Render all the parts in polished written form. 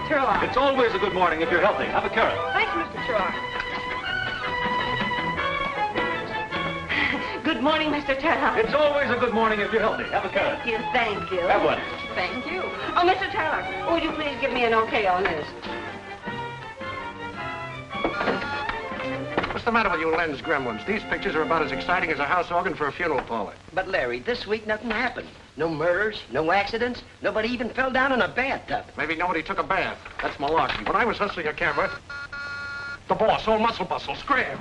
Tarlock. It's always a good morning if you're healthy. Have a carrot. Thanks, Mr. Tarlock. Good morning, Mr. Tarlock. It's always a good morning if you're healthy. Have a carrot. Thank you, thank you. Have one. Thank you. Oh, Mr. Tarlock, would you please give me an okay on this? What's the matter with you lens gremlins? These pictures are about as exciting as a house organ for a funeral parlor. But, Larry, this week nothing happened. No murders, no accidents. Nobody even fell down in a bathtub. Maybe nobody took a bath. That's malarkey. When I was hustling a camera, the boss, old muscle bustle, Scram.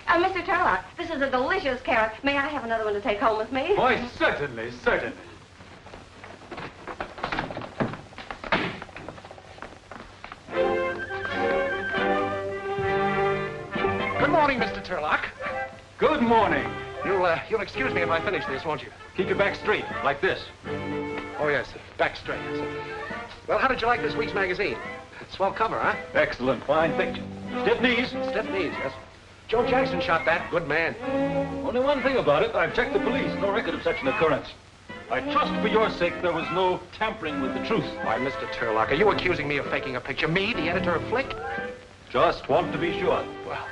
Mr. Tarlock, this is a delicious carrot. May I have another one to take home with me? Why, certainly, certainly. Good morning, Mr. Tarlock. Good morning. You'll excuse me if I finish this, won't you? Keep your back straight, like this. Oh, yes, back straight. Well, how did you like this week's magazine? Swell cover, huh? Excellent, fine picture. Stiff knees. Stiff knees, yes. Joe Jackson shot that. Good man. Only one thing about it, I've checked the police. No record of such an occurrence. I trust for your sake there was no tampering with the truth. Why, Mr. Tarlock, are you accusing me of faking a picture? Me, the editor of Flick? Just want to be sure. Well,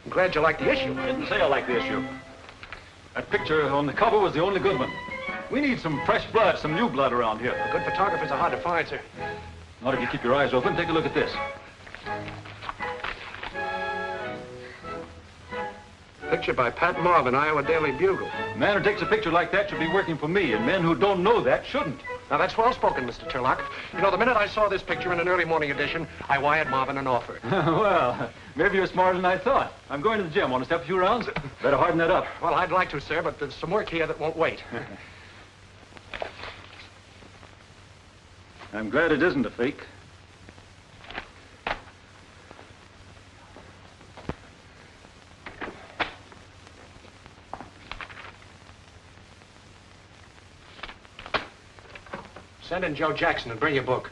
I'm glad you like the issue. I didn't say I like the issue. That picture on the cover was the only good one. We need some fresh blood, some new blood around here. Good photographers are hard to find, sir. Not if you keep your eyes open. Take a look at this. Picture by Pat Marvin, Iowa Daily Bugle. A man who takes a picture like that should be working for me, and men who don't know that shouldn't. Now, that's well spoken, Mr. Tarlock. You know, the minute I saw this picture in an early morning edition, I wired Marvin an offer. Well, maybe you're smarter than I thought. I'm going to the gym. Want to step a few rounds? Better harden that up. Well, I'd like to, sir, but there's some work here that won't wait. I'm glad it isn't a fake. Send in Joe Jackson and bring your book.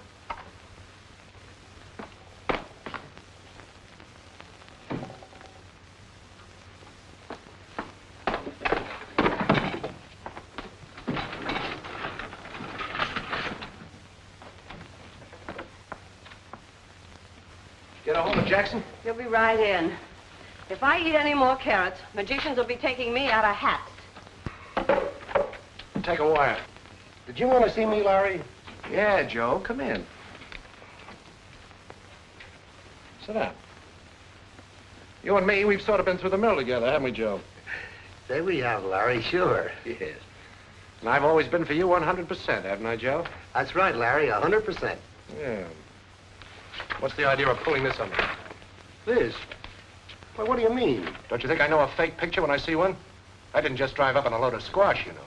Get a hold of Jackson? You'll be right in. If I eat any more carrots, magicians will be taking me out of hats. Take a wire. Did you want to see me, Larry? Yeah, Joe, come in. Sit down. You and me, we've sort of been through the mill together, haven't we, Joe? There we have, Larry, sure. Yes. And I've always been for you 100%, haven't I, Joe? That's right, Larry, 100%. Yeah. What's the idea of pulling this on me? This? Why, what do you mean? Don't you think I know a fake picture when I see one? I didn't just drive up on a load of squash, you know.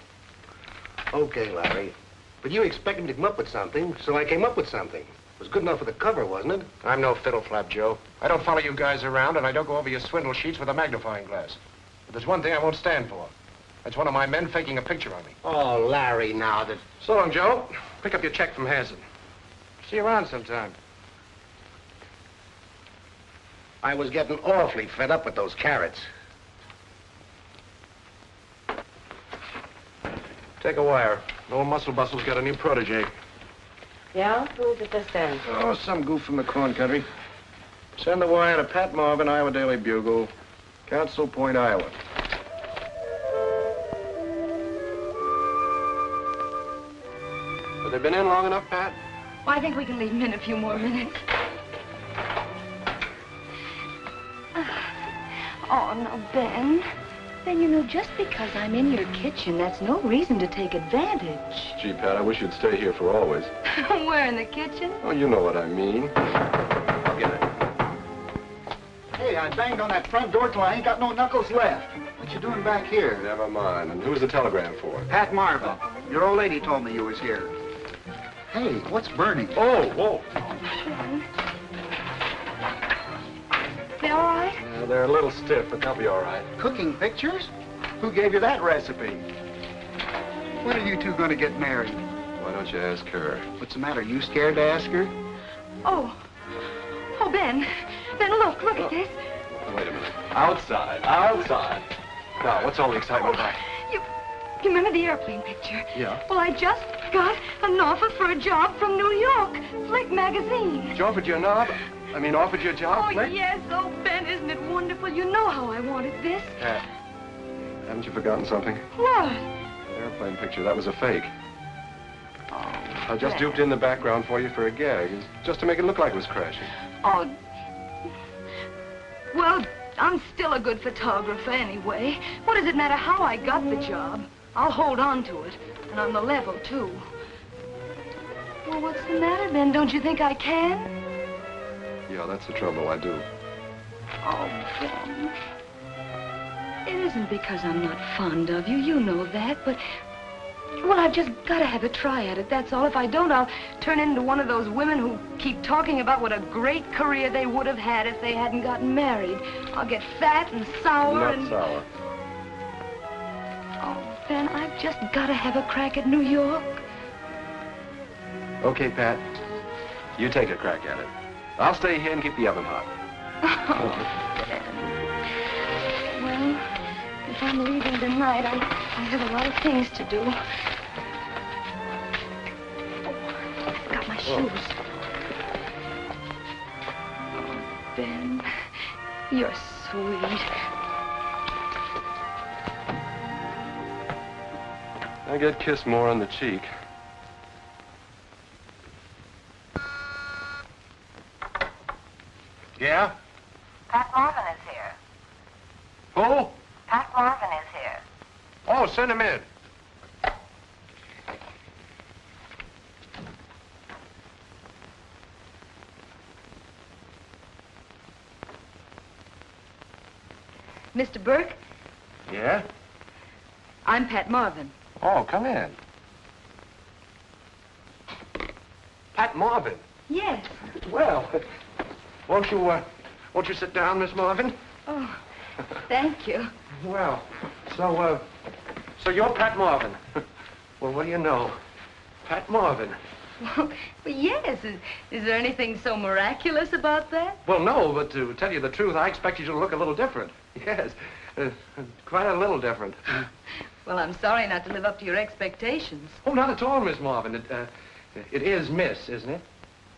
Okay, Larry. But you expected me to come up with something, so I came up with something. It was good enough for the cover, wasn't it? I'm no fiddle flap, Joe. I don't follow you guys around, and I don't go over your swindle sheets with a magnifying glass. But there's one thing I won't stand for. That's one of my men faking a picture on me. Oh, Larry, now that... So long, Joe. Pick up your check from Hanson. See you around sometime. I was getting awfully fed up with those carrots. Take a wire. Old Muscle Bustle's got a new protege. Yeah? Who's at this end? Oh, some goof from the corn country. Send the wire to Pat Marvin, Iowa Daily Bugle, Council Point, Iowa. Have they been in long enough, Pat? Well, I think we can leave him in a few more minutes. Oh, no, Ben. Ben, you know, just because I'm in your kitchen, that's no reason to take advantage. Gee, Pat, I wish you'd stay here for always. Where, in the kitchen? Oh, you know what I mean. I'll get it. Hey, I banged on that front door till I ain't got no knuckles left. What you doing back here? Never mind. And who's the telegram for? Pat Marvin. Your old lady told me you was here. Hey, what's burning? Oh, whoa. They all right? Yeah, they're a little stiff, but they'll be all right. Cooking pictures? Who gave you that recipe? When are you two going to get married? Why don't you ask her? What's the matter? You scared to ask her? Oh. Oh, Ben. Ben, look at this. Wait a minute. Outside. Outside. Now, what's all the excitement about? You remember the airplane picture? Yeah. Well, I just I've got an offer for a job from New York. Flick magazine. She offered you a knob? I mean, offered you a job, Oh, Flick? yes. Oh, Ben, isn't it wonderful? You know how I wanted this. Pat, haven't you forgotten something? What? That airplane picture, that was a fake. Oh, I just Ben. duped in the background for you for a gag, just to make it look like it was crashing. Oh. Well, I'm still a good photographer anyway. What does it matter how I got the job? I'll hold on to it. And on the level, too. Well, what's the matter, Ben? Don't you think I can? Yeah, that's the trouble, I do. Oh, Ben. It isn't because I'm not fond of you. You know that, but... Well, I've just got to have a try at it, that's all. If I don't, I'll turn into one of those women who keep talking about what a great career they would have had if they hadn't gotten married. I'll get fat and sour Not and... sour. Oh, Ben, I've just got to have a crack at New York. Okay, Pat. You take a crack at it. I'll stay here and keep the oven hot. Oh, Ben. Well, if I'm leaving tonight, I have a lot of things to do. Oh, I forgot my shoes. Oh, Ben, you're sweet. I get kissed more on the cheek. Yeah? Pat Marvin is here. Who? Pat Marvin is here. Oh, send him in. Mr. Berke, Yeah? I'm Pat Marvin. Oh, come in. Pat Marvin. Yes. Well, won't you sit down, Miss Marvin? Oh, thank you. Well, so you're Pat Marvin. Well, what do you know? Pat Marvin. Well, yes. Is there anything so miraculous about that? Well, no, but to tell you the truth, I expected you to look a little different. Yes, quite a little different. Well, I'm sorry not to live up to your expectations. Oh, not at all, Miss Marvin. It is Miss, isn't it?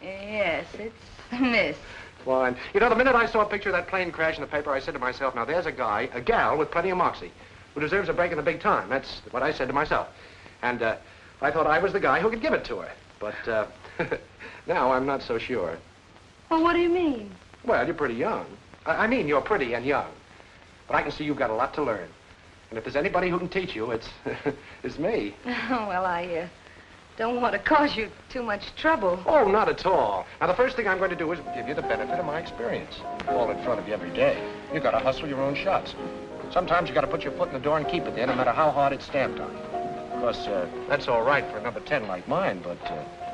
Yes, it's Miss. Fine. You know, the minute I saw a picture of that plane crash in the paper, I said to myself, now there's a gal with plenty of moxie, who deserves a break in the big time. That's what I said to myself. And I thought I was the guy who could give it to her. But now I'm not so sure. Well, what do you mean? Well, you're pretty young. I mean, you're pretty and young. But I can see you've got a lot to learn. And if there's anybody who can teach you, it's me. Well, I don't want to cause you too much trouble. Oh, not at all. Now, the first thing I'm going to do is give you the benefit of my experience. All in front of you every day. You've got to hustle your own shots. Sometimes you got to put your foot in the door and keep it there, no matter how hard it's stamped on. Of course, that's all right for a number 10 like mine, but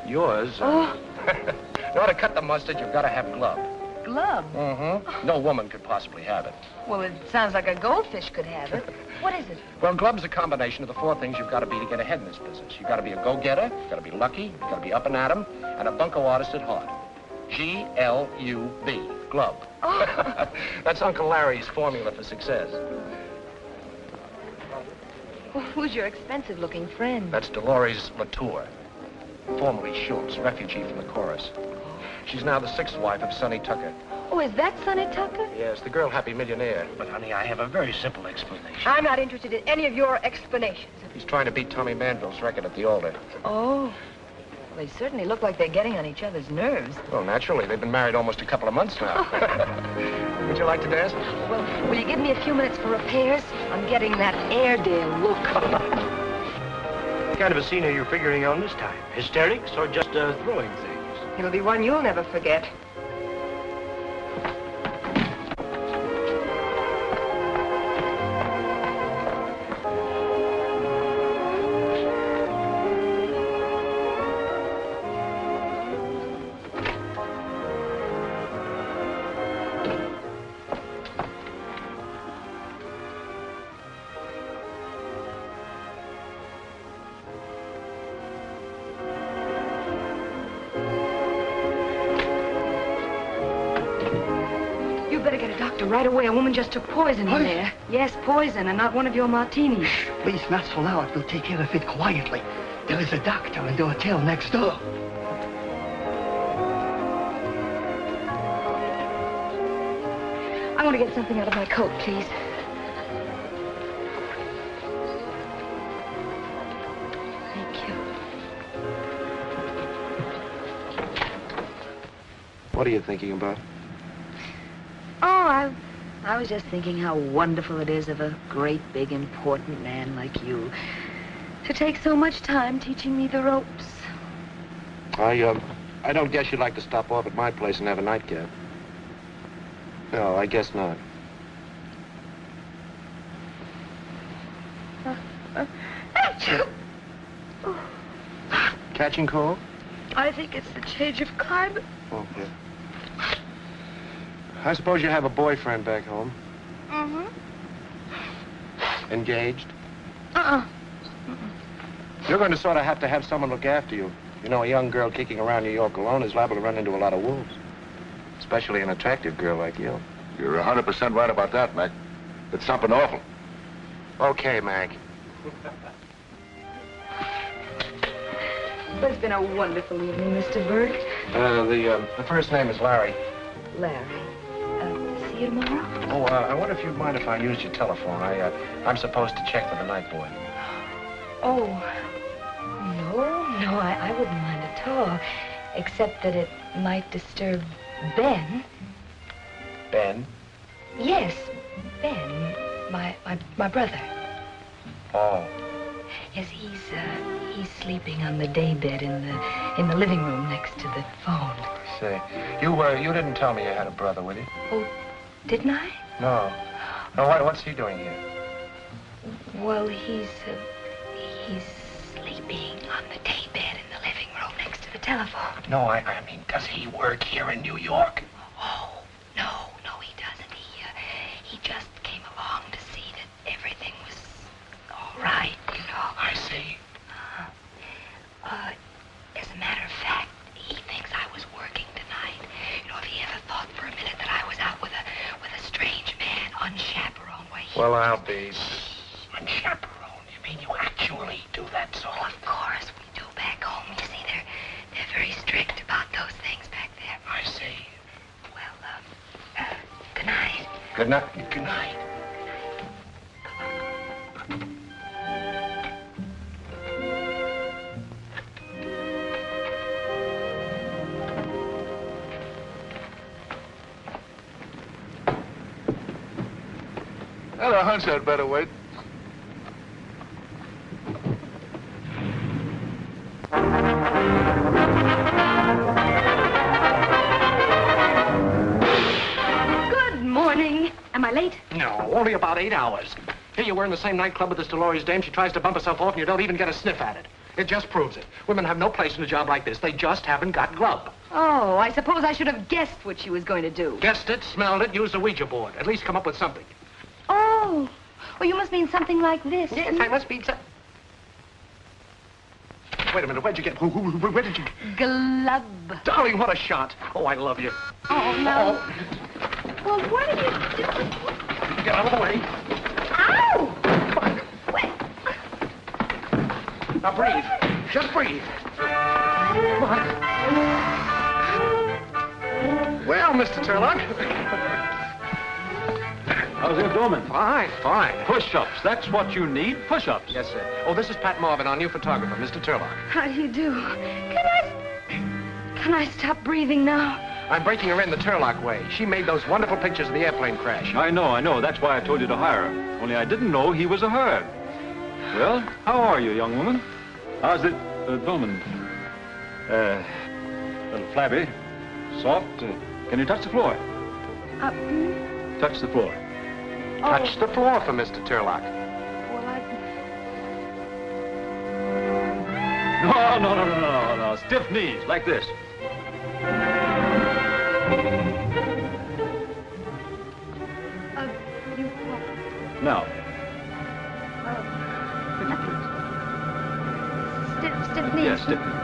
yours... Oh. In order to cut the mustard, you've got to have glove. Glove? Mm-hmm. No woman could possibly have it. Well, it sounds like a goldfish could have it. What is it? Well, glove's a combination of the four things you've got to be to get ahead in this business. You've got to be a go-getter, you've got to be lucky, you've got to be up and at 'em, and a bunco artist at heart. G-L-U-B, glove. Oh. That's Uncle Larry's formula for success. Well, who's your expensive-looking friend? That's Dolores Latour, formerly Schultz, refugee from the chorus. She's now the sixth wife of Sonny Tucker. Oh, is that Sonny Tucker? Yes, the girl happy millionaire. But, honey, I have a very simple explanation. I'm not interested in any of your explanations. He's trying to beat Tommy Manville's record at the altar. Oh. Well, they certainly look like they're getting on each other's nerves. Well, naturally. They've been married almost a couple of months now. Would you like to dance? Well, will you give me a few minutes for repairs? I'm getting that Airedale look. What kind of a scene are you figuring on this time? Hysterics or just throwing things? It'll be one you'll never forget. Right away, a woman just took poison in there. Yes, poison, and not one of your martinis. Please, not so loud. We'll take care of it quietly. There is a doctor in the hotel next door. I want to get something out of my coat, please. Thank you. What are you thinking about? Oh, I was just thinking how wonderful it is of a great, big, important man like you to take so much time teaching me the ropes. I don't guess you'd like to stop off at my place and have a nightcap. No, I guess not. Catching cold? I think it's the change of climate. Okay. I suppose you have a boyfriend back home. Mm-hmm. Engaged? Uh-uh. You're going to sort of have someone look after you. You know, a young girl kicking around New York alone is liable to run into a lot of wolves. Especially an attractive girl like you. You're 100% right about that, Mac. It's something awful. Okay, Mac. Well, it's been a wonderful evening, Mr. Berke. The first name is Larry. Larry. See you tomorrow? Oh, I wonder if you'd mind if I used your telephone. I'm supposed to check with the night boy. Oh, no, I wouldn't mind at all. Except that it might disturb Ben. Ben? Yes, Ben, my brother. Oh. Yes, he's sleeping on the daybed in the living room next to the phone. Say, you didn't tell me you had a brother, would you? Oh, didn't I? No. No, what's he doing here? Well, he's sleeping on the daybed in the living room next to the telephone. No, I mean, does he work here in New York? Oh, no, he doesn't. He just came along to see that everything was all right, you know. I see. As a matter of fact, he thinks I was working tonight. You know, if he ever thought for a minute that I was out with a strange man, unchaperoned, why he... Well, I'll be... Unchaperoned? You mean you actually do that sort of... Of course we do back home. You see, they're very strict about those things back there. I see. Well, good night. Good night. Good night. I had a hunch I'd better wait. Good morning. Am I late? No, only about 8 hours. Here you were in the same nightclub with this Dolores dame. She tries to bump herself off and you don't even get a sniff at it. It just proves it. Women have no place in a job like this. They just haven't got grub. Oh, I suppose I should have guessed what she was going to do. Guessed it, smelled it, used a Ouija board. At least come up with something. Oh, well, you must mean something like this. Yes, I must be... Wait a minute, where'd you get... Where did you... Glub. Darling, what a shot. Oh, I love you. Oh, no. Well, what are you doing? Get out of the way. Ow! Now breathe. Just breathe. What? Well, Mr. Tarlock. How's the abdomen? Fine, fine. Push-ups. That's what you need. Push-ups. Yes, sir. Oh, this is Pat Marvin, our new photographer, Mr. Tarlock. How do you do? Can I stop breathing now? I'm breaking her in the Tarlock way. She made those wonderful pictures of the airplane crash. I know. That's why I told you to hire her. Only I didn't know he was a her. Well, how are you, young woman? How's the abdomen? A little flabby. Soft. Can you touch the floor? Touch the floor. Touch the floor for Mr. Tarlock. Well, No. Stiff knees, like this. You... Now. Stiff knees. Yes, stiff knees.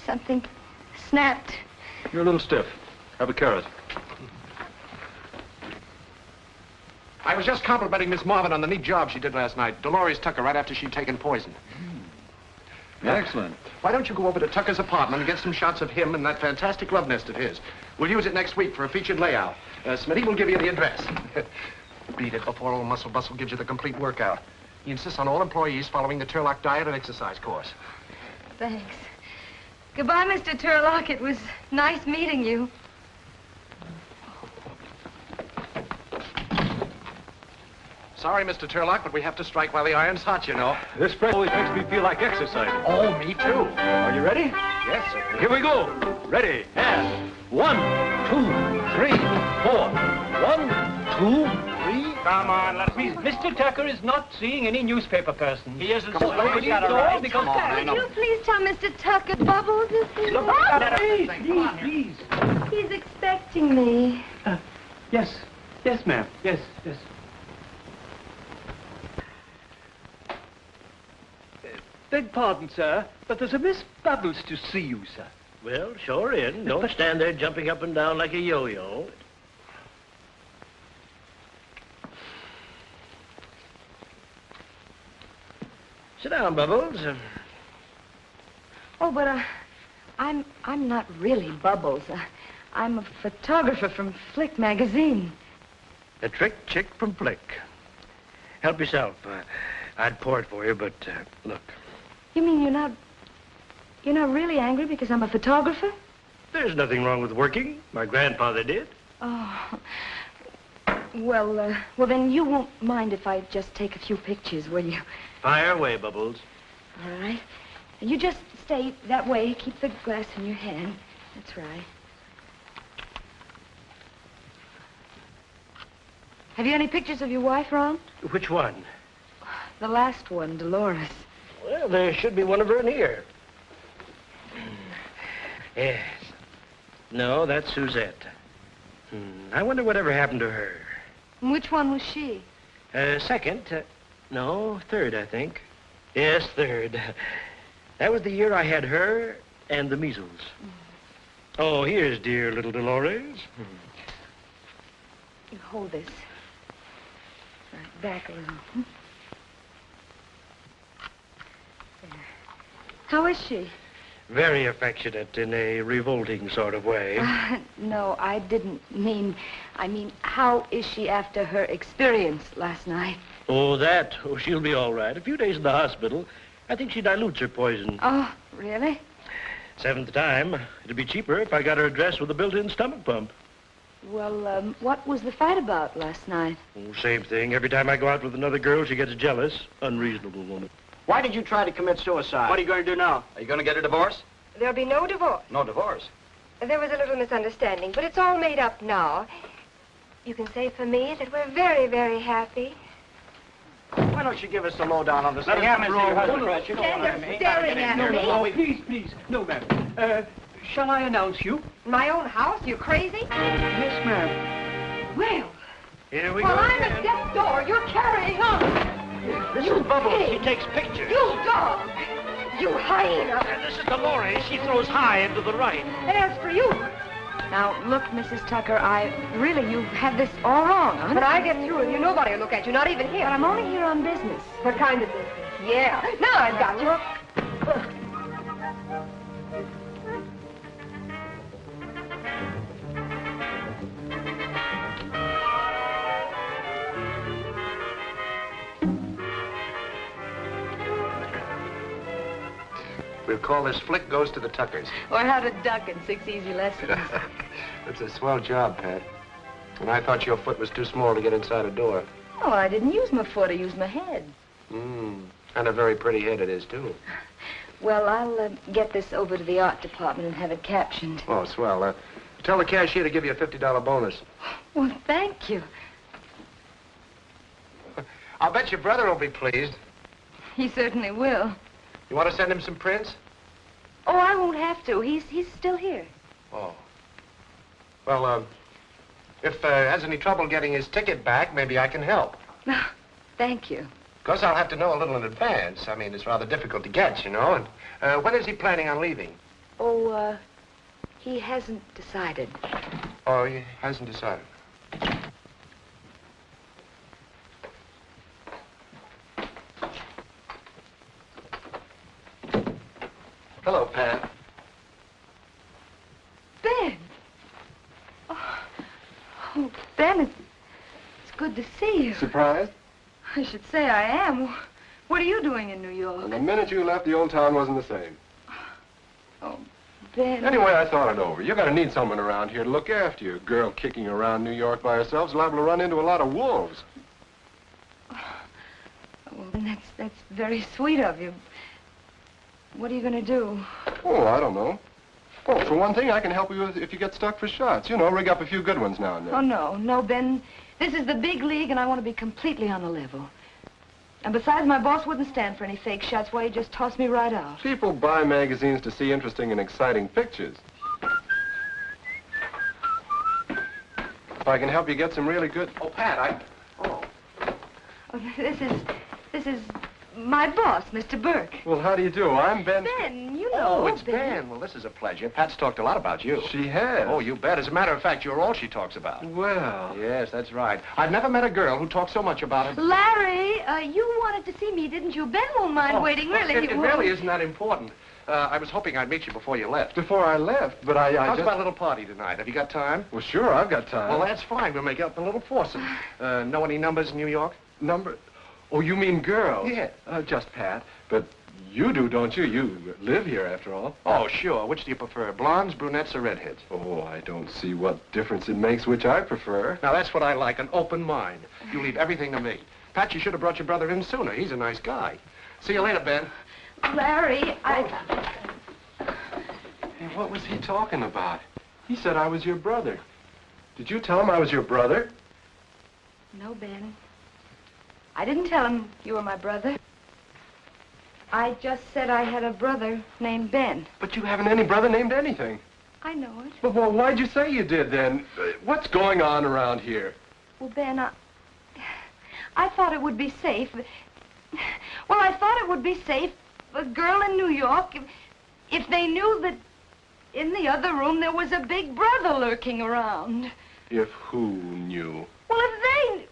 Something snapped. You're a little stiff. Have a carrot. I was just complimenting Miss Marvin on the neat job she did last night. Dolores Tucker, right after she'd taken poison. Excellent. Why don't you go over to Tucker's apartment and get some shots of him and that fantastic love nest of his? We'll use it next week for a featured layout. Smitty will give you the address. Beat it before old Muscle Bustle gives you the complete workout. He insists on all employees following the Tarlock diet and exercise course. Thanks. Goodbye, Mr. Tarlock. It was nice meeting you. Sorry, Mr. Tarlock, but we have to strike while the iron's hot, you know. This press always makes me feel like exercising. Oh, me too. Are you ready? Yes, sir. Here we go. Ready, and 1, 2, 3, 4. 1, 2, 3. Come on, let's be... Mr. Tucker is not seeing any newspaper person. He isn't. Come on, He's got a right because... Come on, I Would know. you please tell Mr. Tucker Bubbles is Look, here? please. He's expecting me. Yes, ma'am. Yes. Beg pardon, sir, but there's a Miss Bubbles to see you, sir. Well, sure in. Don't stand there jumping up and down like a yo-yo. Sit down, Bubbles. Oh, but I'm not really Bubbles. I'm a photographer from Flick magazine. A trick chick from Flick. Help yourself. I'd pour it for you, but look. You mean you're not really angry because I'm a photographer? There's nothing wrong with working. My grandfather did. Oh. Well, then you won't mind if I just take a few pictures, will you? Fire away, Bubbles. All right. You just stay that way. Keep the glass in your hand. That's right. Have you any pictures of your wife, Ron? Which one? The last one, Dolores. Well, there should be one of her in here. Yes. No, that's Suzette. I wonder whatever happened to her. And which one was she? Second. No, third, I think. Yes, third. That was the year I had her and the measles. Oh, here's dear little Dolores. You hold this. Right, back a little. There. How is she? Very affectionate in a revolting sort of way. No, I didn't mean... I mean, how is she after her experience last night? Oh, that? Oh, she'll be all right. A few days in the hospital. I think she dilutes her poison. Oh, really? 7th time. It'd be cheaper if I got her dressed with a built-in stomach pump. Well, what was the fight about last night? Oh, same thing. Every time I go out with another girl, she gets jealous. Unreasonable woman. Why did you try to commit suicide? What are you going to do now? Are you going to get a divorce? There'll be no divorce. No divorce. There was a little misunderstanding, but it's all made up now. You can say for me that we're very, very happy. Why don't you give us the lowdown on this? Let me have it, Wrong Mr. husband. Husband. You know what I Stand mean. staring at me. No, please. No, ma'am. Shall I announce you? My own house? You crazy? Yes, ma'am. Well, Here we while go I'm again. at death's door, you're carrying on. This You is Bubbles. pig. She takes pictures. You dog. You hyena. And this is Dolores. She throws high into the right. And as for you, Now, look, Mrs. Tucker, you have this all wrong. when I get through with you, nobody will look at you, not even But here. I'm only here on business. What kind of business? Yeah. Now I've got you. We'll call this Flick Goes to the Tuckers. Or how to duck in 6 easy lessons. It's a swell job, Pat. And I thought your foot was too small to get inside a door. Oh, I didn't use my foot, I used my head. And a very pretty head it is, too. Well, I'll get this over to the art department and have it captioned. Oh, swell. Tell the cashier to give you a $50 bonus. Well, thank you. I'll bet your brother will be pleased. He certainly will. You want to send him some prints? Oh, I won't have to. He's still here. Oh. Well, if has any trouble getting his ticket back, maybe I can help. Thank you. Of course, I'll have to know a little in advance. I mean, it's rather difficult to get, you know. And when is he planning on leaving? Oh, he hasn't decided. Oh, he hasn't decided. Hello, Pat. Ben! Oh, Ben, it's good to see you. Surprised? I should say I am. What are you doing in New York? And the minute you left, the old town wasn't the same. Oh, Ben. Anyway, I thought it over. You're going to need someone around here to look after you. A girl kicking around New York by herself is liable to run into a lot of wolves. Well, that's very sweet of you. What are you going to do? Oh, I don't know. Oh, for one thing, I can help you if you get stuck for shots. You know, rig up a few good ones now and then. Oh, no, Ben. This is the big league, and I want to be completely on the level. And besides, my boss wouldn't stand for any fake shots. Why, he'd just toss me right out. People buy magazines to see interesting and exciting pictures. If I can help you get some really good... Oh, Pat, Oh, this is my boss, Mr. Berke. Well, how do you do? I'm Ben... Ben, you know. Oh, it's Ben. Well, this is a pleasure. Pat's talked a lot about you. She has. Oh, you bet. As a matter of fact, you're all she talks about. Well... Yes, that's right. I've never met a girl who talks so much about it. Larry, you wanted to see me, didn't you? Ben won't mind waiting, really. It he won't. really isn't that important. I was hoping I'd meet you before you left. Before I left, but I How's just... about a little party tonight? Have you got time? Well, sure, I've got time. Well, that's fine. We'll make up a little foursome. Know any numbers in New York? Number... Oh, you mean girls? Yeah. Just Pat. But you do, don't you? You live here, after all. Oh, sure. Which do you prefer, blondes, brunettes, or redheads? Oh, I don't see what difference it makes which I prefer. Now, that's what I like, an open mind. You leave everything to me. Pat, you should have brought your brother in sooner. He's a nice guy. See you later, Ben. Larry, Hey, what was he talking about? He said I was your brother. Did you tell him I was your brother? No, Ben. I didn't tell him you were my brother. I just said I had a brother named Ben. But you haven't any brother named anything. I know it. But, well, why'd you say you did, then? What's going on around here? Well, Ben, I thought it would be safe. Well, I thought it would be safe, a girl in New York, if they knew that in the other room there was a big brother lurking around. If who knew? Well, if they...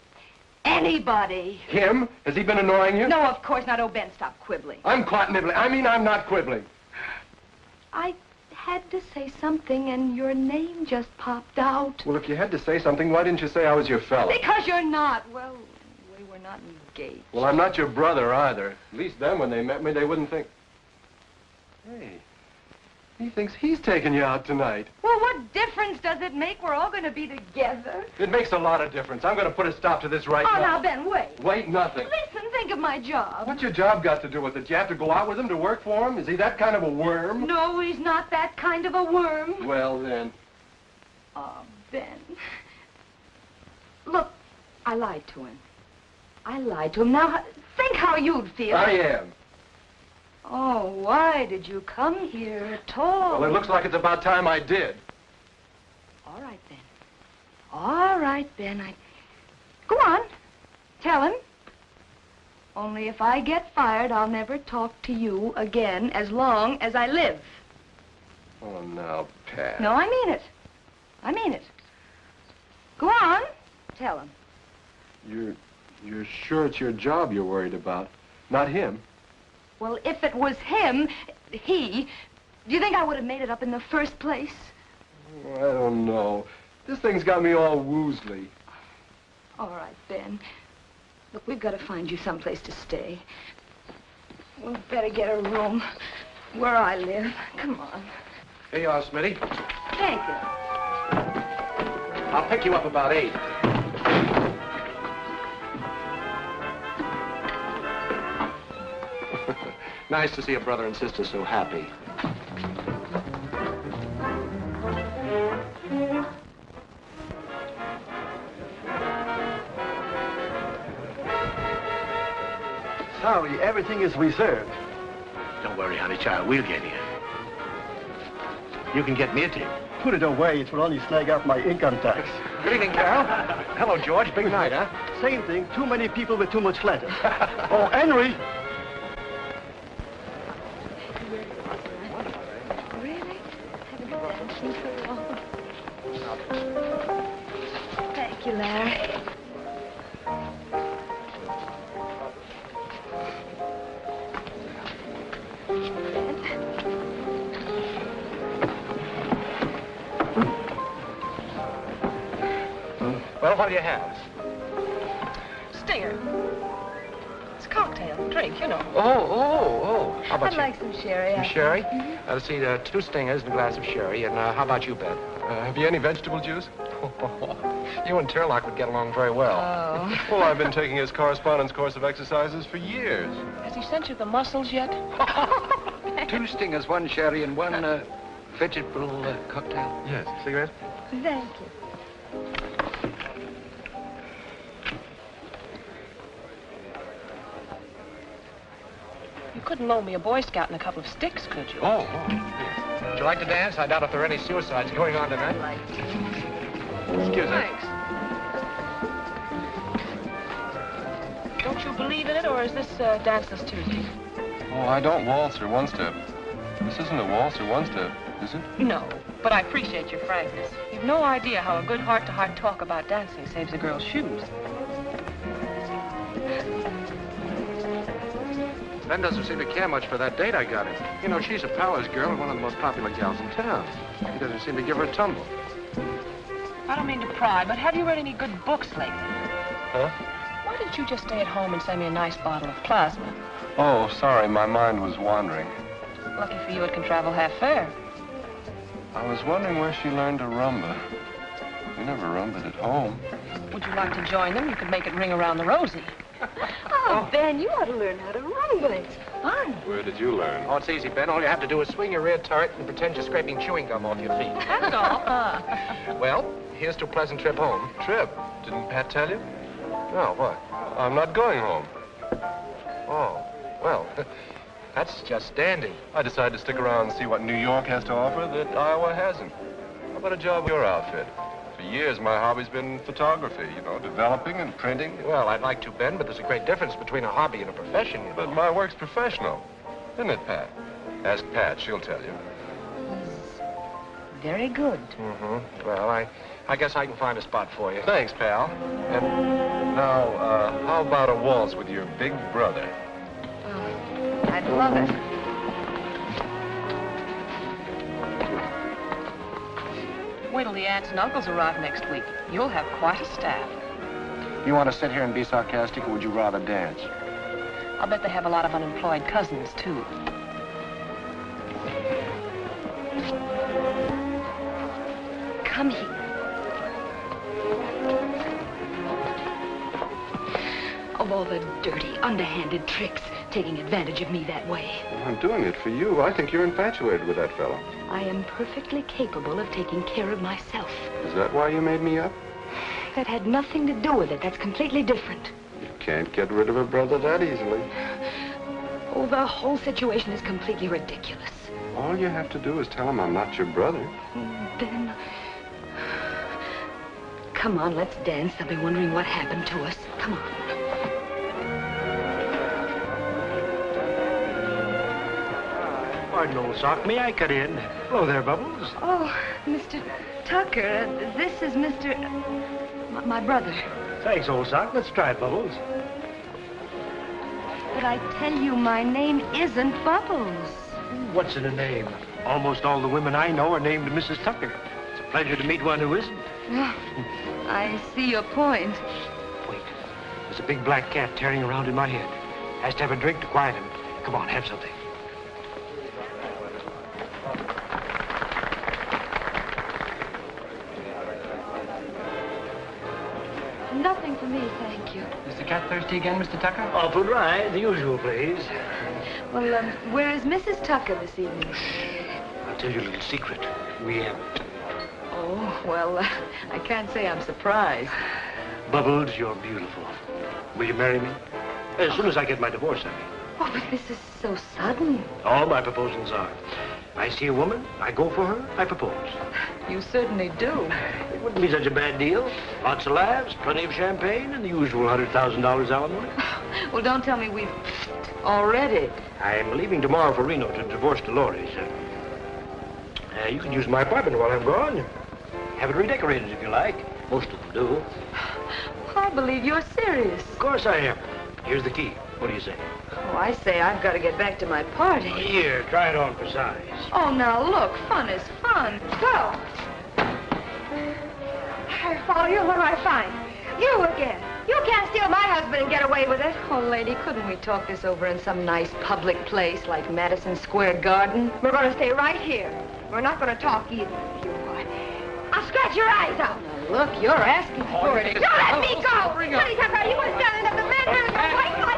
Anybody. Him? Has he been annoying you? No, of course not. Oh, Ben, stop quibbling. I'm quite nibbling. I mean, I'm not quibbling. I had to say something, and your name just popped out. Well, if you had to say something, why didn't you say I was your fella? Because you're not. Well, we were not engaged. Well, I'm not your brother either. At least then, when they met me, they wouldn't think... Hey, he thinks he's taking you out tonight. Well, what difference does it make? We're all going to be together. It makes a lot of difference. I'm going to put a stop to this right Oh, now. now, Ben, wait. Wait, nothing. Listen, think of my job. What's your job got to do with it? You have to go out with him to work for him? Is he that kind of a worm? No, he's not that kind of a worm. Well, then. Oh, Ben. Look, I lied to him. I lied to him. Now, think how you'd feel. I am. Oh, why did you come here at all? Well, it looks like it's about time I did. All right, Ben. All right, Ben. Go on. Tell him. Only if I get fired, I'll never talk to you again as long as I live. Oh, now, Pat. No, I mean it. I mean it. Go on. Tell him. You're sure it's your job you're worried about, not him? Well, if it was him, do you think I would have made it up in the first place? Oh, I don't know. This thing's got me all woozly. All right, Ben. Look, we've got to find you someplace to stay. We'd better get a room where I live. Come on. Here you are, Smitty. Thank you. I'll pick you up about 8. Nice to see a brother and sister so happy. Sorry, everything is reserved. Don't worry, honey child. We'll get here. You can get me a tip. Put it away. It will only snag up my income tax. Good evening, Carol. Hello, George. Big night, huh? Same thing. Too many people with too much flatter. Oh, Henry! Really? Haven't been dancing so long. Thank you, Larry. what do you have? Stinger. It's a cocktail, drink, you know. Oh. How about I'd you? like some sherry. Some sherry? Let's see, 2 stingers and a glass of sherry. And how about you, Ben? Have you any vegetable juice? You and Tarlock would get along very well. Oh. Well, I've been taking his correspondence course of exercises for years. Has he sent you the muscles yet? 2 stingers, 1 sherry, and 1 vegetable cocktail. Yes. Cigarette? Thank you. You couldn't loan me a Boy Scout and a couple of sticks, could you? Oh. Would you like to dance? I doubt if there are any suicides going on tonight. Excuse me. Thanks. Don't you believe in it, or is this Danceless Tuesday? Oh, I don't waltz or one-step. This isn't a waltz or one-step, is it? No, but I appreciate your frankness. You've no idea how a good heart-to-heart talk about dancing saves a girl's shoes. Ben doesn't seem to care much for that date I got him. You know, she's a Powers girl and one of the most popular gals in town. He doesn't seem to give her a tumble. I don't mean to pry, but have you read any good books lately? Huh? Why didn't you just stay at home and send me a nice bottle of plasma? Oh, sorry, my mind was wandering. Lucky for you, it can travel half fare. I was wondering where she learned to rumba. We never rumbaed at home. Would you like to join them? You could make it ring around the rosy. Oh, Ben, you ought to learn how to rumble. It's fun. Where did you learn? Oh, it's easy, Ben. All you have to do is swing your rear turret and pretend you're scraping chewing gum off your feet. That's all. Well, here's to a pleasant trip home. Trip. Didn't Pat tell you? No, what? I'm not going home. Oh, well, that's just dandy. I decided to stick around and see what New York has to offer that Iowa hasn't. How about a job with your outfit? For years, my hobby's been photography, you know, developing and printing. Well, I'd like to, Ben, but there's a great difference between a hobby and a profession, you know. But my work's professional, isn't it, Pat? Ask Pat, she'll tell you. Very good. Mm-hmm. Well, I guess I can find a spot for you. Thanks, pal. And now, how about a waltz with your big brother? I'd love it. Wait till the aunts and uncles arrive next week. You'll have quite a staff. You want to sit here and be sarcastic, or would you rather dance? I'll bet they have a lot of unemployed cousins, too. Come here. Of all the dirty, underhanded tricks, taking advantage of me that way. Well, I'm doing it for you. I think you're infatuated with that fellow. I am perfectly capable of taking care of myself. Is that why you made me up? That had nothing to do with it. That's completely different. You can't get rid of a brother that easily. Oh, the whole situation is completely ridiculous. All you have to do is tell him I'm not your brother. Ben, come on, let's dance. They'll be wondering what happened to us. Come on. Pardon, old sock. May I cut in? Hello there, Bubbles. Oh, Mr. Tucker, this is Mr. My brother. Thanks, old sock. Let's try it, Bubbles. But I tell you, my name isn't Bubbles. What's in a name? Almost all the women I know are named Mrs. Tucker. It's a pleasure to meet one who isn't. I see your point. Wait. There's a big black cat tearing around in my head. Has to have a drink to quiet him. Come on, have something. Nothing for me, thank you. Is the cat thirsty again, Mr. Tucker? Awful dry, the usual, please. Well, where is Mrs. Tucker this evening? I'll tell you a little secret. We haven't. Oh, well, I can't say I'm surprised. Bubbles, you're beautiful. Will you marry me? As soon as I get my divorce, I mean. Oh, but this is so sudden. All my proposals are. I see a woman, I go for her, I propose. You certainly do. It wouldn't be such a bad deal. Lots of laughs, plenty of champagne, and the usual $100,000 alimony. Well, don't tell me we've already. I'm leaving tomorrow for Reno to divorce Dolores. You can use my apartment while I'm gone. Have it redecorated if you like. Most of them do. I believe you're serious. Of course I am. Here's the key. What do you say? Oh, I say I've got to get back to my party. Here, try it on for size. Oh, now look, fun is fun. Go. I follow you. What do I find? You again. You can't steal my husband and get away with it. Oh, lady, couldn't we talk this over in some nice public place like Madison Square Garden? We're going to stay right here. We're not going to talk either. You what? I'll scratch your eyes out. Now, look, you're asking for it. Don't let me go! Bloody Tucker, you wouldn't stand enough. The man there is a white like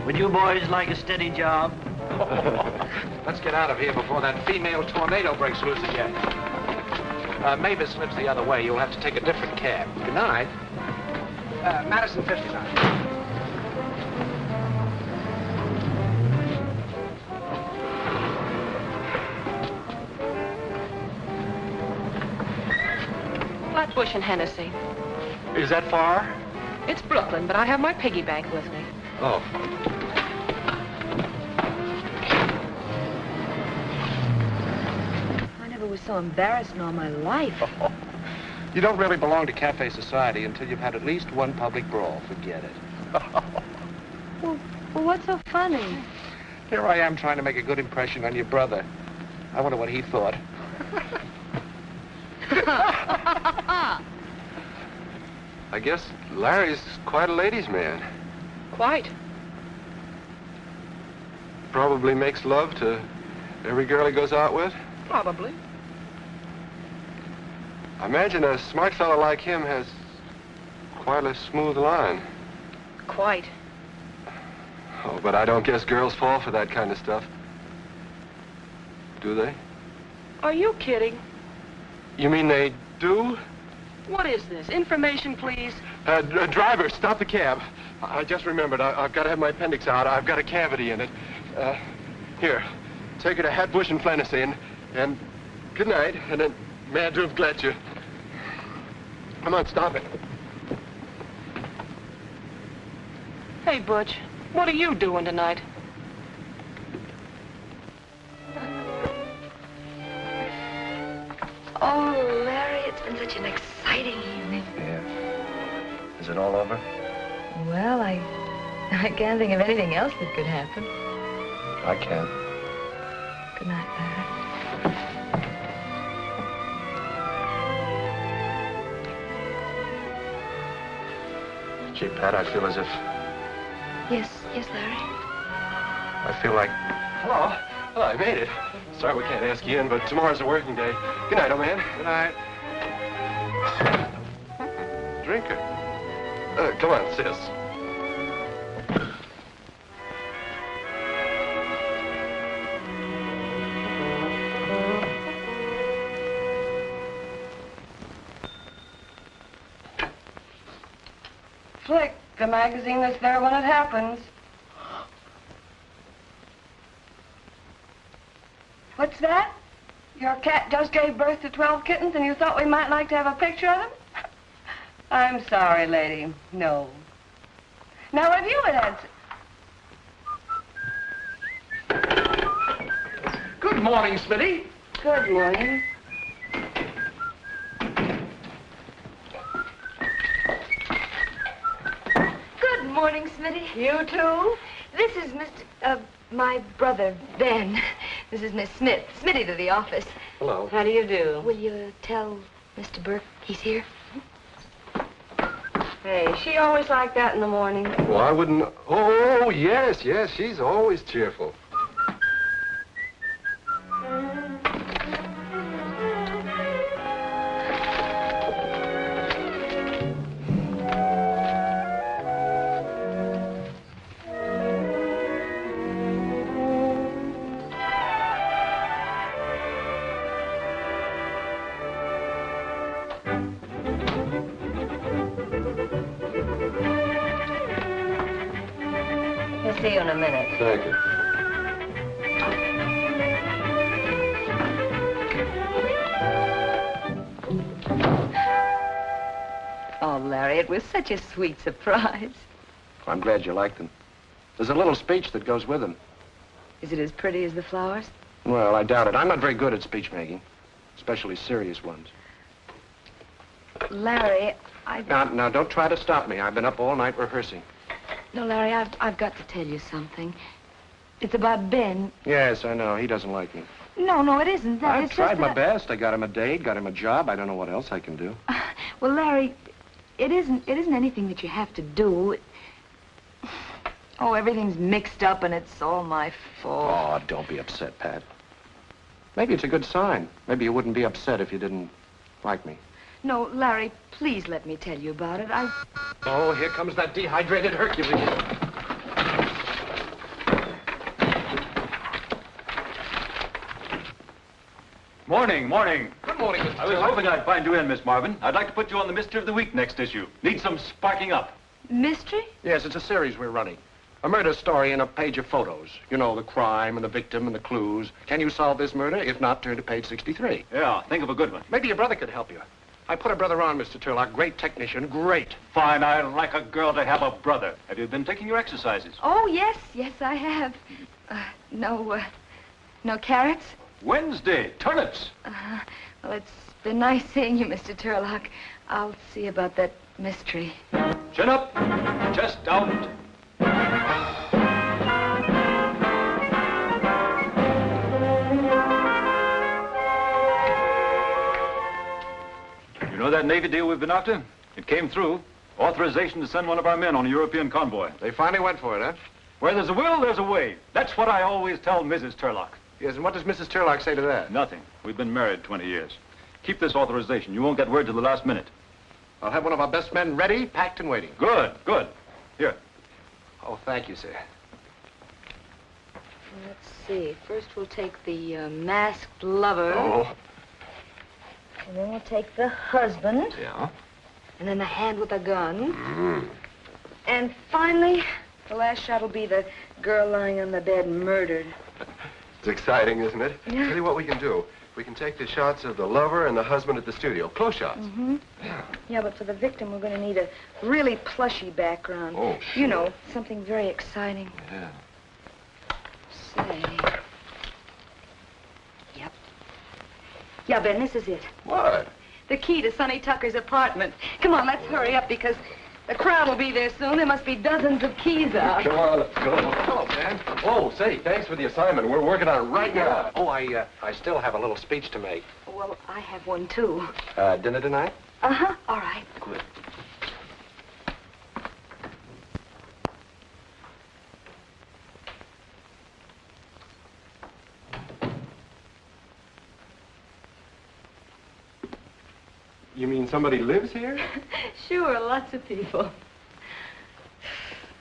Would you boys like a steady job? Let's get out of here before that female tornado breaks loose again. Mavis lives the other way. You'll have to take a different cab. Good night. Madison 59. Flatbush and Hennessy. Is that far? It's Brooklyn, but I have my piggy bank with me. Oh. I never was so embarrassed in all my life. You don't really belong to cafe society until you've had at least one public brawl. Forget it. Well, what's so funny? Here I am trying to make a good impression on your brother. I wonder what he thought. I guess Larry's quite a ladies' man. Quite. Probably makes love to every girl he goes out with. Probably. I imagine a smart fellow like him has quite a smooth line. Quite. Oh, but I don't guess girls fall for that kind of stuff. Do they? Are you kidding? You mean they do? What is this? Information, please. Driver, stop the cab. I just remembered. I've got to have my appendix out. I've got a cavity in it. Here, take her to Hatbush and Flannacy, and good night, and then mad to have glad you. Come on, stop it. Hey, Butch, what are you doing tonight? Oh, Larry, it's been such an exciting evening. Yeah. Is it all over? Well, I can't think of anything else that could happen. I can. Good night, Larry. Gee, Pat, I feel as if... Yes, Larry. I feel like... Hello. Hello, I made it. Sorry we can't ask you in, but tomorrow's a working day. Good night, old man. Good night. Drinker. Come on, sis. Flick, the magazine that's there when it happens. What's that? Your cat just gave birth to 12 kittens and you thought we might like to have a picture of them? I'm sorry, lady. No. Now, if you had Good morning, Smitty. Good morning. Good morning, Smitty. You too? This is my brother, Ben. This is Miss Smith. Smitty to the office. Hello. How do you do? Will you tell Mr. Berke he's here? Hey, she always like that in the morning. Well, I wouldn't... Oh, yes, she's always cheerful. We'll see you in a minute. Thank you. Oh, Larry, it was such a sweet surprise. I'm glad you liked them. There's a little speech that goes with them. Is it as pretty as the flowers? Well, I doubt it. I'm not very good at speech making, especially serious ones. Larry, Now, don't try to stop me. I've been up all night rehearsing. No, Larry, I've got to tell you something. It's about Ben. Yes, I know. He doesn't like me. No, it isn't that. I've It's tried just my that best. I got him a date, got him a job. I don't know what else I can do. Well, Larry, it isn't anything that you have to do. Oh, everything's mixed up and it's all my fault. Oh, don't be upset, Pat. Maybe it's a good sign. Maybe you wouldn't be upset if you didn't like me. No, Larry, please let me tell you about it. Oh, here comes that dehydrated Hercules. Morning, morning. Good morning, Mr. I was hoping I'd find you in, Miss Marvin. I'd like to put you on the Mystery of the Week next issue. Need some sparking up. Mystery? Yes, it's a series we're running. A murder story and a page of photos. You know, the crime and the victim and the clues. Can you solve this murder? If not, turn to page 63. Yeah, think of a good one. Maybe your brother could help you. I put a brother on, Mr. Tarlock. Great technician, great. Fine, I like a girl to have a brother. Have you been taking your exercises? Oh, yes, I have. No carrots? Wednesday, turnips. Well, it's been nice seeing you, Mr. Tarlock. I'll see about that mystery. Chin up, chest out. You know that Navy deal we've been after? It came through. Authorization to send one of our men on a European convoy. They finally went for it, huh? Where there's a will, there's a way. That's what I always tell Mrs. Tarlock. Yes, and what does Mrs. Tarlock say to that? Nothing. We've been married 20 years. Keep this authorization. You won't get word till the last minute. I'll have one of our best men ready, packed and waiting. Good, good. Here. Oh, thank you, sir. Let's see. First we'll take the masked lover. Oh. And then we'll take the husband. Yeah? And then the hand with the gun. Mm. And finally, the last shot will be the girl lying on the bed murdered. It's exciting, isn't it? Yeah. Tell you what we can do. We can take the shots of the lover and the husband at the studio. Close shots. Mm-hmm. Yeah. Yeah, but for the victim, we're going to need a really plushy background. Oh, sure. You know, something very exciting. Yeah. Say. Yep. Yeah, Ben, this is it. What? The key to Sonny Tucker's apartment. Come on, let's hurry up because the crowd will be there soon. There must be dozens of keys out. Come on, let's go. Hello, Dan. Oh, say, thanks for the assignment. We're working on it right now. Oh, I still have a little speech to make. Well, I have one, too. Dinner tonight? Uh-huh. All right. Good. You mean somebody lives here? Sure, lots of people.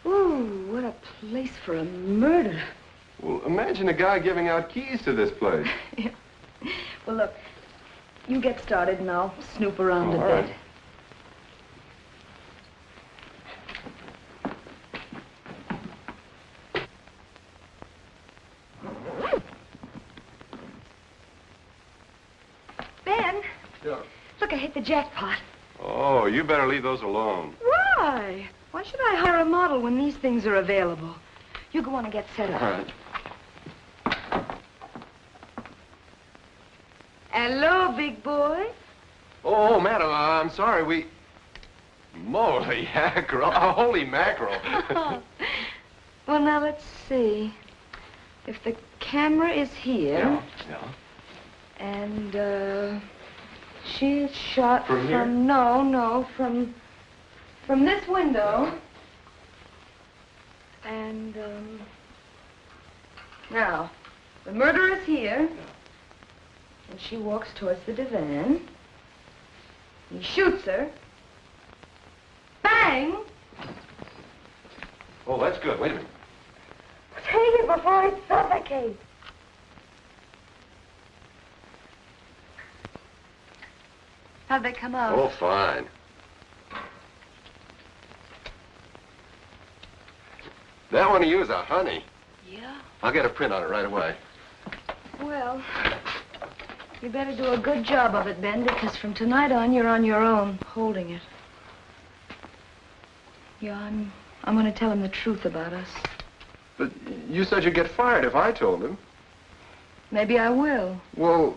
Ooh, what a place for a murder. Well, imagine a guy giving out keys to this place. Yeah. Well, look, you get started and I'll snoop around a All bit. right. Ben, Yeah. look, I hit the jackpot. Oh, you better leave those alone. Why? Why should I hire a model when these things are available? You go on and get set up. All right. Hello, big boy. Oh, madam, I'm sorry, Moly mackerel. Holy mackerel. Well, now, let's see. If the camera is here... Yeah. And, she is shot From here? No, from this window. And, now, the murderer's here. And she walks towards the divan. He shoots her. Bang! Oh, that's good. Wait a minute. Take it before I suffocate. How'd they come out? Oh, fine. That one of you is a honey. Yeah? I'll get a print on it right away. Well, you better do a good job of it, Ben, because from tonight on, you're on your own, holding it. Yeah, I'm going to tell him the truth about us. But you said you'd get fired if I told him. Maybe I will. Well,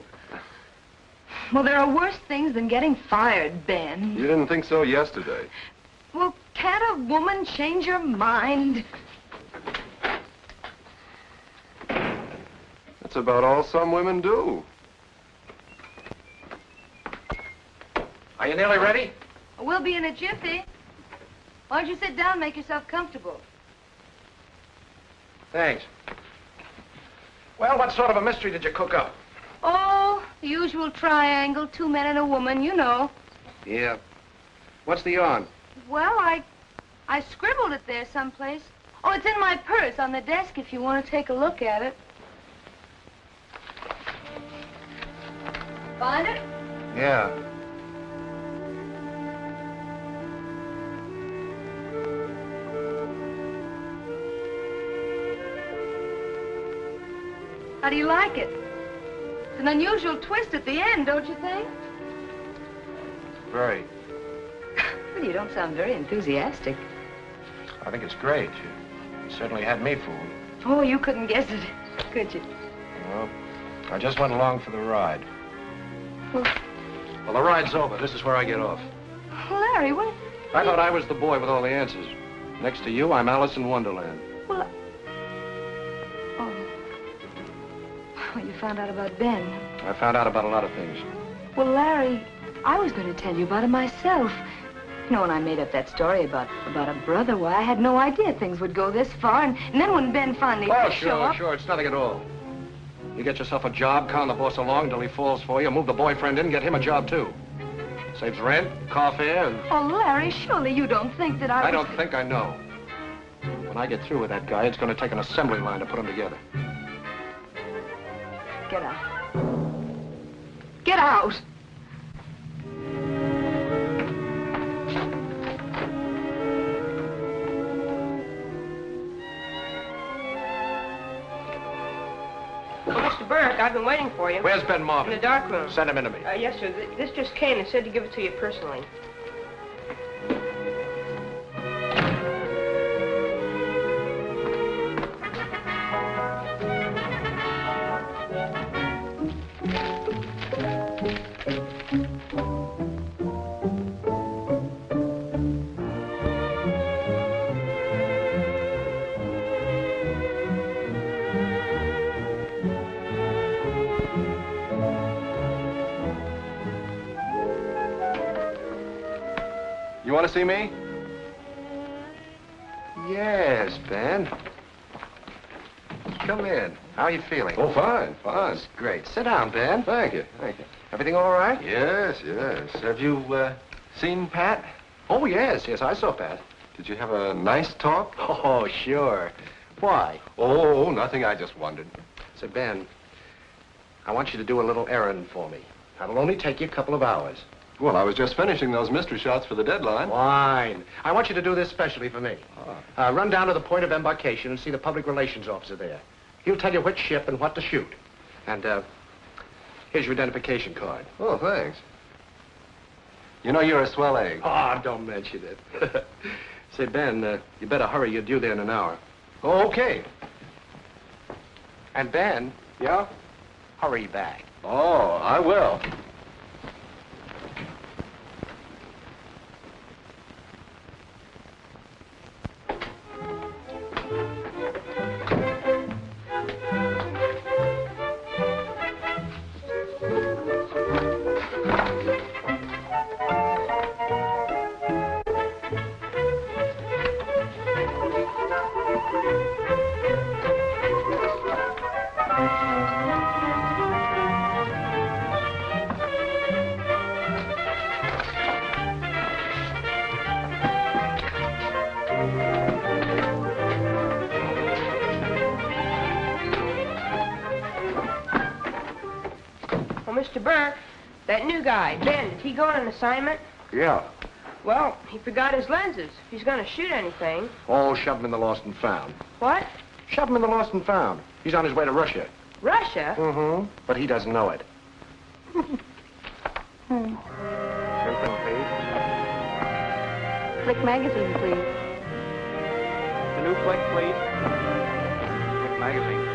Well, there are worse things than getting fired, Ben. you didn't think so yesterday. Well, can't a woman change her mind? That's about all some women do. Are you nearly ready? We'll be in a jiffy. Why don't you sit down and make yourself comfortable? Thanks. Well, what sort of a mystery did you cook up? Oh, the usual triangle, 2 men and a woman, you know. Yeah. What's the yarn? Well, I scribbled it there someplace. Oh, it's in my purse on the desk if you want to take a look at it. Find it? Yeah. How do you like it? It's an unusual twist at the end, don't you think? Very. Well, you don't sound very enthusiastic. I think it's great. You certainly had me fooled. Oh, you couldn't guess it, could you? Well, I just went along for the ride. Well, Well, the ride's over. This is where I get off. Larry, what? I thought I was the boy with all the answers. Next to you, I'm Alice in Wonderland. Well, oh. Well, you found out about Ben. I found out about a lot of things. Well, Larry, I was going to tell you about it myself. You know, when I made up that story about a brother, why, I had no idea things would go this far. And then when Ben finally Oh, did show up... sure. It's nothing at all. You get yourself a job, con the boss along till he falls for you, move the boyfriend in, get him a job, too. Saves rent, car fare, and... Oh, Larry, surely you don't think that I don't think I know. When I get through with that guy, it's going to take an assembly line to put him together. Get out. Get out! Oh, Mr. Berke, I've been waiting for you. Where's Ben Marvin? In the dark room. Send him in to me. Yes, sir. This just came and said to give it to you personally. You want to see me? Yes, Ben. Come in. How are you feeling? Oh, fine. That's great. Sit down, Ben. Thank you. Everything all right? Yes. Have you, seen Pat? Oh, yes, I saw Pat. Did you have a nice talk? Oh, sure. Why? Oh, nothing. I just wondered. Say, Ben, I want you to do a little errand for me. That'll only take you a couple of hours. Well, I was just finishing those mystery shots for the deadline. Fine. I want you to do this specially for me. Run down to the point of embarkation and see the public relations officer there. He'll tell you which ship and what to shoot. And, here's your identification card. Oh, thanks. You know, you're a swell egg. Oh, don't mention it. Say, Ben, you better hurry. You're due there in an hour. Oh, okay. And, Ben. Yeah? Hurry back. Oh, I will. Mr. Berke, that new guy, Ben, did he go on an assignment? Yeah. Well, he forgot his lenses. If he's going to shoot anything. Oh, shove him in the lost and found. What? Shove him in the lost and found. He's on his way to Russia. Russia? Mm-hmm. But he doesn't know it. Flick magazine, please. The new flick, please. Flick magazine.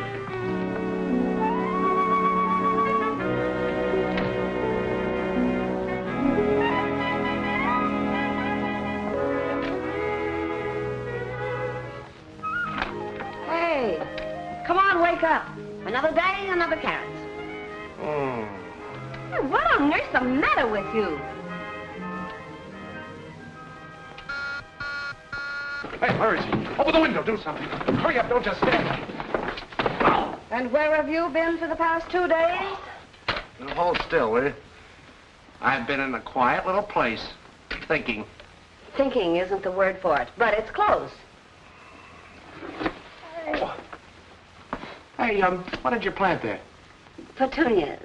Hey, come on, wake up. Another day, another carrot. What on earth's the matter with you? Hey, where is he? Open the window, do something. Hurry up, don't just stand. And where have you been for the past 2 days? Now, hold still, will you? I've been in a quiet little place, thinking. Thinking isn't the word for it, but it's close. Hey, what did you plant there? Petunias.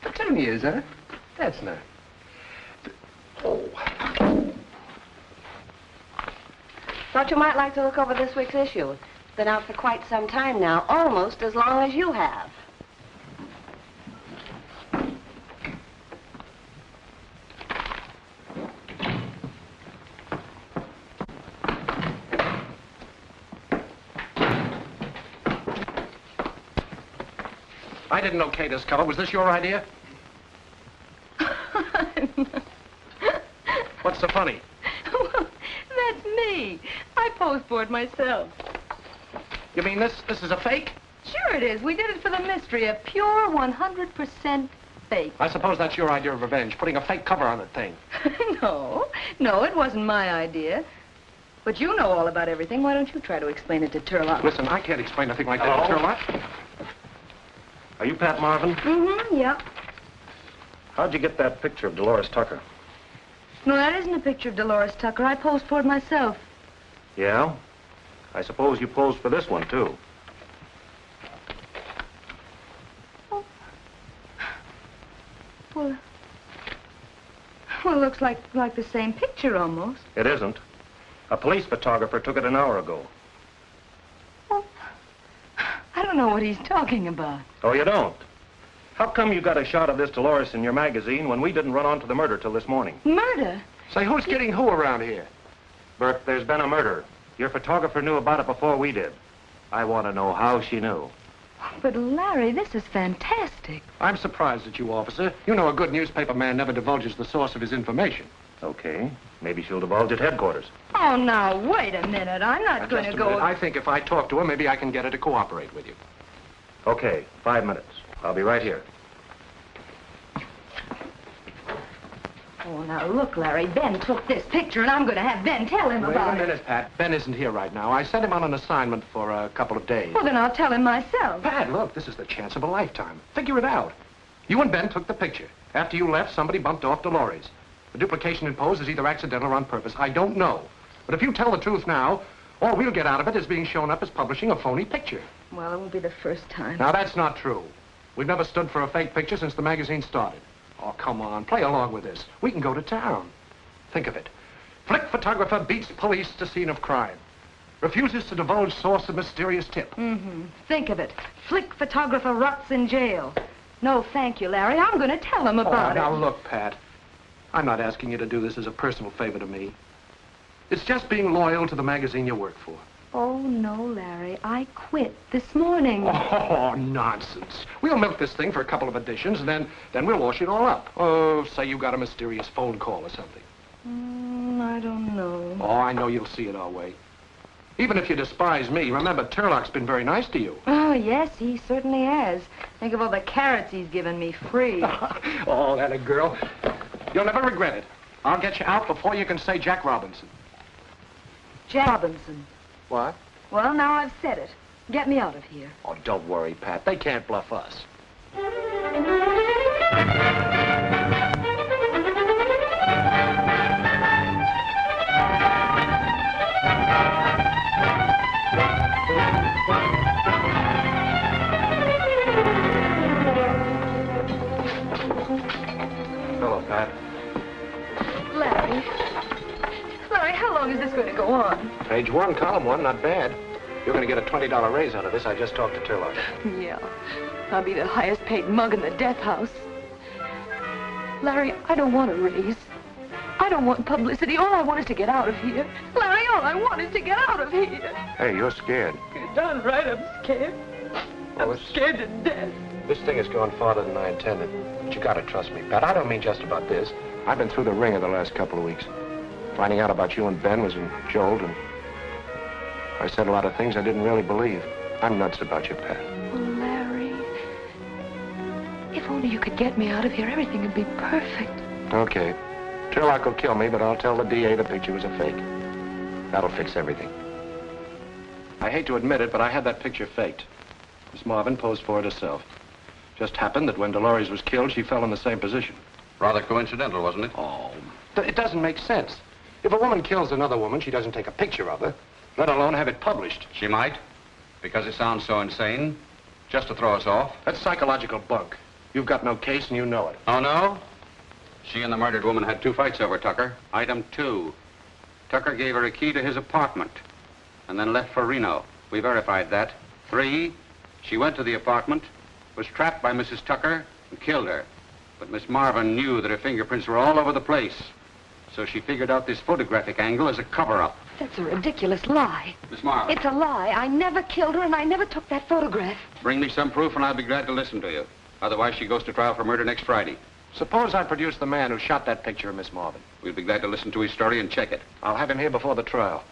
Petunias, huh? That's nice. Oh. Thought you might like to look over this week's issue. Been out for quite some time now, almost as long as you have. I didn't okay this cover. Was this your idea? What's so funny? Well, that's me. I postboard myself. You mean this is a fake? Sure it is. We did it for the mystery. A pure 100% fake. I suppose that's your idea of revenge, putting a fake cover on the thing. No, it wasn't my idea. But you know all about everything. Why don't you try to explain it to Tarlock? Listen, I can't explain nothing like that to Tarlock. Are you Pat Marvin? Mm-hmm, yep. How'd you get that picture of Dolores Tucker? No, that isn't a picture of Dolores Tucker. I posed for it myself. Yeah? I suppose you posed for this one, too. Well, it looks like the same picture almost. It isn't. A police photographer took it an hour ago. I don't know what he's talking about. Oh, you don't? How come you got a shot of this Dolores in your magazine when we didn't run onto the murder till this morning? Murder? Say, who's getting who around here? Burke, there's been a murder. Your photographer knew about it before we did. I want to know how she knew. But, Larry, this is fantastic. I'm surprised at you, officer. You know a good newspaper man never divulges the source of his information. Okay. Maybe she'll divulge at headquarters. Oh, now, wait a minute. I'm not going to go... I think if I talk to her, maybe I can get her to cooperate with you. Okay, 5 minutes. I'll be right here. Oh, now, look, Larry. Ben took this picture, and I'm going to have Ben tell him about Wait a minute, Pat. Ben isn't here right now. I sent him on an assignment for a couple of days. Well, then I'll tell him myself. Pat, look, this is the chance of a lifetime. Figure it out. You and Ben took the picture. After you left, somebody bumped off Dolores. The duplication in pose is either accidental or on purpose. I don't know. But if you tell the truth now, all we'll get out of it is being shown up as publishing a phony picture. Well, it won't be the first time. Now, that's not true. We've never stood for a fake picture since the magazine started. Oh, come on. Play along with this. We can go to town. Think of it. Flick photographer beats police to scene of crime. Refuses to divulge source of mysterious tip. Mm-hmm. Think of it. Flick photographer rots in jail. No, thank you, Larry. I'm going to tell him about Now, it. look, Pat. I'm not asking you to do this as a personal favor to me. It's just being loyal to the magazine you work for. Oh, no, Larry. I quit this morning. Oh, nonsense. We'll milk this thing for a couple of editions, and then we'll wash it all up. Oh, say you got a mysterious phone call or something. I don't know. Oh, I know you'll see it our way. Even if you despise me, remember, Tarlock's been very nice to you. Oh, yes, he certainly has. Think of all the carrots he's given me free. Oh, that a girl. You'll never regret it. I'll get you out before you can say Jack Robinson. Jack Robinson. What? Well, now I've said it. Get me out of here. Oh, don't worry, Pat. They can't bluff us. Hello, Pat. Larry, how long is this going to go on? Page 1, column 1, not bad. You're going to get a $20 raise out of this. I just talked to Tarlock. Yeah, I'll be the highest paid mug in the death house. Larry, I don't want a raise. I don't want publicity. All I want is to get out of here. Larry, all I want is to get out of here. Hey, you're scared. You're darn right I'm scared. I'm scared to death. This thing has gone farther than I intended. But you gotta trust me, Pat. I don't mean just about this. I've been through the ringer the last couple of weeks. Finding out about you and Ben was a jolt, and I said a lot of things I didn't really believe. I'm nuts about you, Pat. Oh, Larry. If only you could get me out of here, everything would be perfect. Okay. Tarlock will kill me, but I'll tell the DA the picture was a fake. That'll fix everything. I hate to admit it, but I had that picture faked. Miss Marvin posed for it herself. Just happened that when Dolores was killed, she fell in the same position. Rather coincidental, wasn't it? Oh, it doesn't make sense. If a woman kills another woman, she doesn't take a picture of her, let alone have it published. She might, because it sounds so insane, just to throw us off. That's psychological bunk. You've got no case and you know it. Oh, no? She and the murdered woman had 2 fights over Tucker. Item 2. Tucker gave her a key to his apartment and then left for Reno. We verified that. 3, she went to the apartment, was trapped by Mrs. Tucker, and killed her. But Miss Marvin knew that her fingerprints were all over the place. So she figured out this photographic angle as a cover-up. That's a ridiculous lie. Miss Marvin. It's a lie. I never killed her, and I never took that photograph. Bring me some proof, and I'll be glad to listen to you. Otherwise, she goes to trial for murder next Friday. Suppose I produce the man who shot that picture of Miss Marvin. We'll be glad to listen to his story and check it. I'll have him here before the trial.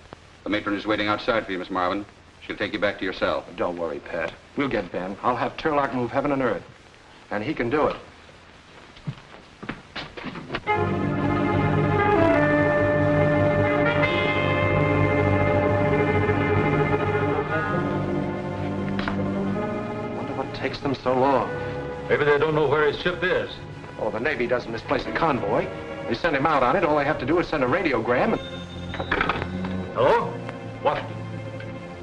The matron is waiting outside for you, Miss Marvin. She'll take you back to your cell. Don't worry, Pat. We'll get Ben. I'll have Tarlock move heaven and earth. And he can do it. Wonder what takes them so long. Maybe they don't know where his ship is. Oh, the Navy doesn't misplace a convoy. They send him out on it. All they have to do is send a radiogram and... Hello? What?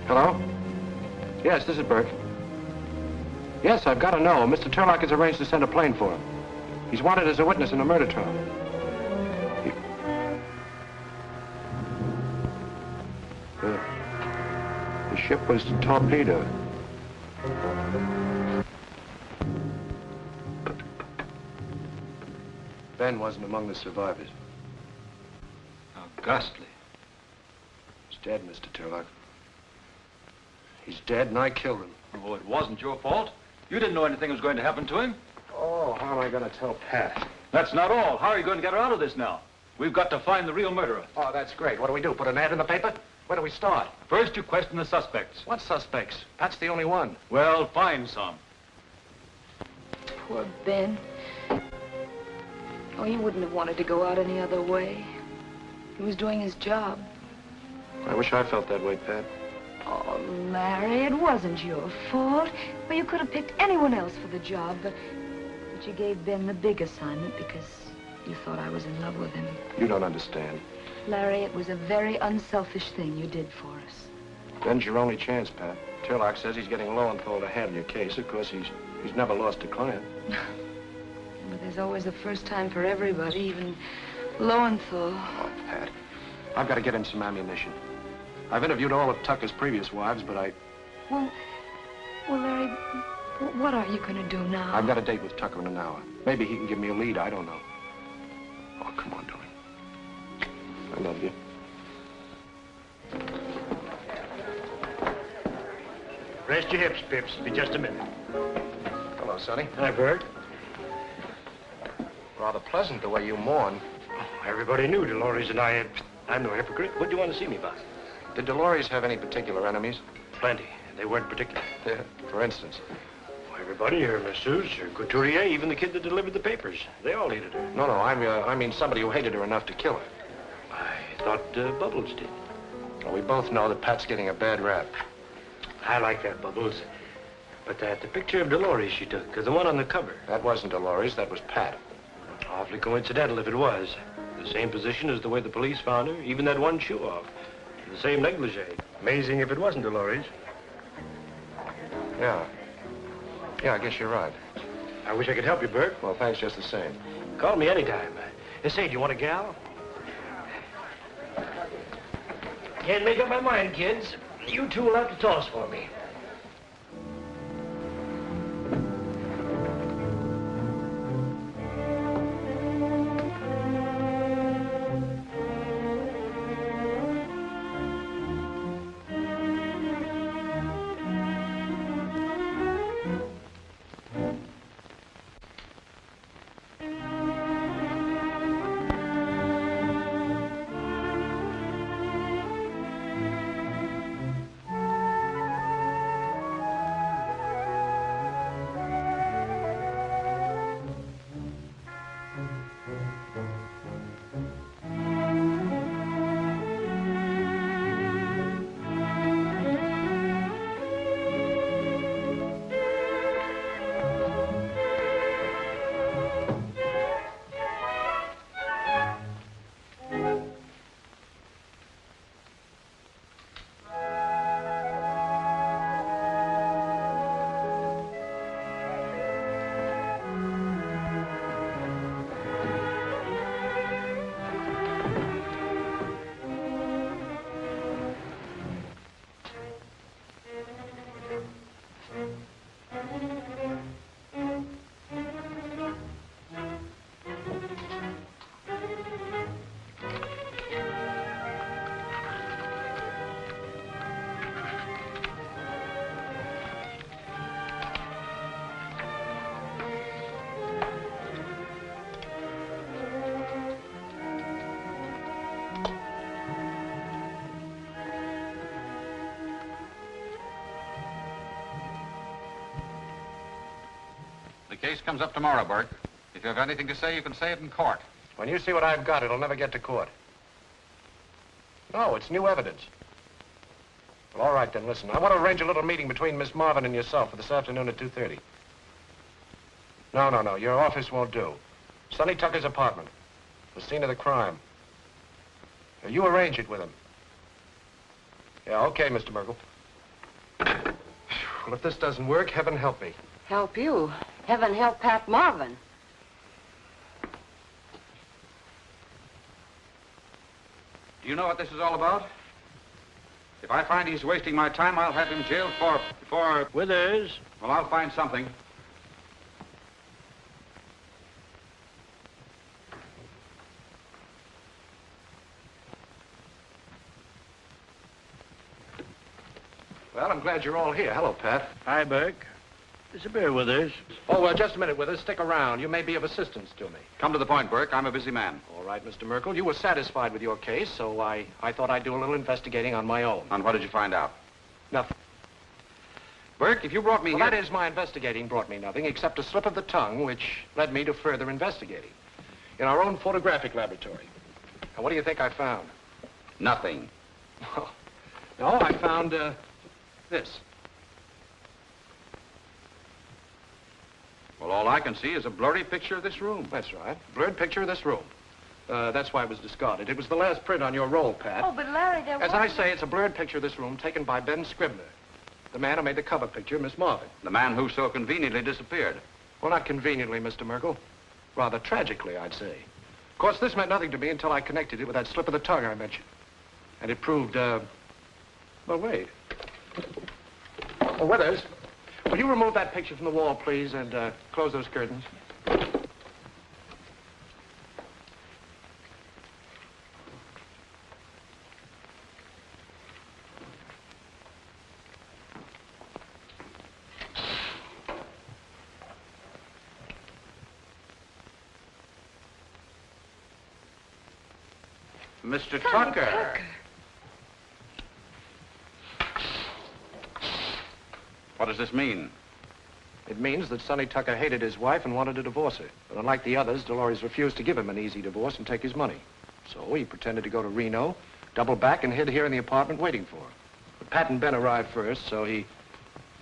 Hello? Yes, this is Berke. Yes, I've got to know. Mr. Tarlock has arranged to send a plane for him. He's wanted as a witness in a murder trial. The ship was torpedoed. Ben wasn't among the survivors. How ghastly. He's dead, Mr. Tarlock. He's dead, and I killed him. Oh, it wasn't your fault. You didn't know anything was going to happen to him. Oh, how am I going to tell Pat? That's not all. How are you going to get her out of this now? We've got to find the real murderer. Oh, that's great. What do? Put an ad in the paper? Where do we start? First, you question the suspects. What suspects? Pat's the only one. Well, find some. Poor Ben. Oh, he wouldn't have wanted to go out any other way. He was doing his job. I wish I felt that way, Pat. Oh, Larry, it wasn't your fault. Well, you could have picked anyone else for the job, but you gave Ben the big assignment because you thought I was in love with him. You don't understand. Larry, it was a very unselfish thing you did for us. Ben's your only chance, Pat. Tarlock says he's getting Lowenthal to handle your case. Of course, he's never lost a client. But there's always a first time for everybody, even Lowenthal. Oh, Pat, I've got to get him some ammunition. I've interviewed all of Tucker's previous wives, but Well, Larry, what are you going to do now? I've got a date with Tucker in an hour. Maybe he can give me a lead, I don't know. Oh, come on, darling. I love you. Rest your hips, Pips. Be just a minute. Hello, Sonny. Hi, Bert. Rather pleasant the way you mourn. Oh, everybody knew Dolores and I had... I'm no hypocrite. What do you want to see me about? Did Dolores have any particular enemies? Plenty. They weren't particular. Yeah, for instance. Well, everybody, her masseuse, her couturier, even the kid that delivered the papers. They all hated her. No, I mean somebody who hated her enough to kill her. I thought Bubbles did. Well, we both know that Pat's getting a bad rap. I like that, Bubbles. But the picture of Dolores she took, the one on the cover. That wasn't Dolores, that was Pat. Awfully coincidental if it was. The same position as the way the police found her, even that one shoe off. The same negligee. Amazing if it wasn't Dolores. Yeah, I guess you're right. I wish I could help you, Bert. Well, thanks just the same. Call me anytime. Say, do you want a gal? Can't make up my mind, kids. You two will have to toss for me. The case comes up tomorrow, Berke. If you have anything to say, you can say it in court. When you see what I've got, it'll never get to court. No, it's new evidence. Well, all right, then, listen. I want to arrange a little meeting between Miss Marvin and yourself for this afternoon at 2:30. No. Your office won't do. Sonny Tucker's apartment. The scene of the crime. Now, you arrange it with him. Yeah, okay, Mr. Merkel. Well, if this doesn't work, heaven help me. Help you? Heaven help Pat Marvin. Do you know what this is all about? If I find he's wasting my time, I'll have him jailed for... Withers. Well, I'll find something. Well, I'm glad you're all here. Hello, Pat. Hi, Berke. It's a beer, Withers. Oh, just a minute, Withers. Stick around. You may be of assistance to me. Come to the point, Berke. I'm a busy man. All right, Mr. Merkel. You were satisfied with your case, so I thought I'd do a little investigating on my own. And what did you find out? Nothing. Berke, if you brought me Well, here... that is, my investigating brought me nothing except a slip of the tongue, which led me to further investigating. In our own photographic laboratory. And what do you think I found? Nothing. No, I found, this. Well, all I can see is a blurry picture of this room. That's right. Blurred picture of this room. That's why it was discarded. It was the last print on your roll, Pat. Oh, but Larry, there was... As I say, it's a blurred picture of this room taken by Ben Scribner, the man who made the cover picture of Miss Marvin. The man who so conveniently disappeared. Well, not conveniently, Mr. Merkel. Rather tragically, I'd say. Of course, this meant nothing to me until I connected it with that slip of the tongue I mentioned. And it proved, well, wait. Oh, Withers, will you remove that picture from the wall, please, and close those curtains? Mr. Tucker. What does this mean? It means that Sonny Tucker hated his wife and wanted to divorce her. But unlike the others, Dolores refused to give him an easy divorce and take his money. So he pretended to go to Reno, doubled back, and hid here in the apartment waiting for her. But Pat and Ben arrived first, so he